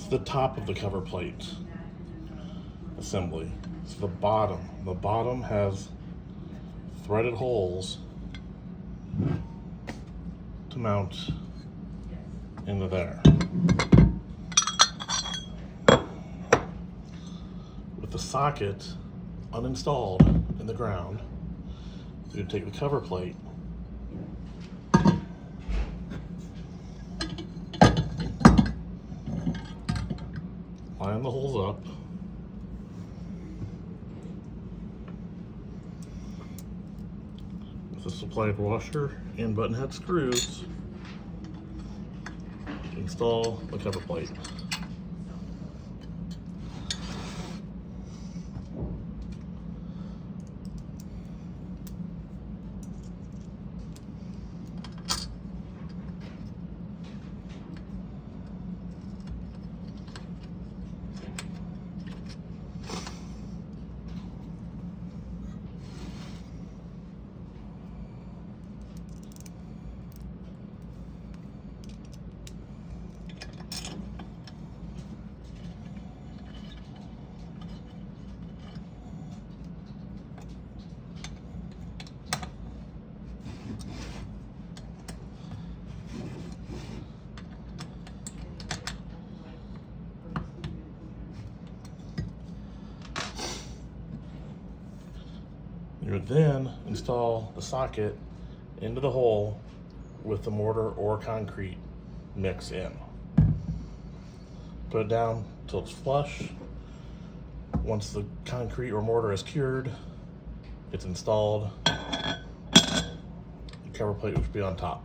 It's the top of the cover plate assembly. It's the bottom. The bottom has threaded holes to mount into there. With the socket uninstalled in the ground, you take the cover plate, line the holes up, with the supplied washer and button head screws, install the cover plate. You would then install the socket into the hole with the mortar or concrete mix in. Put it down till it's flush. Once the concrete or mortar is cured, it's installed. The cover plate would be on top.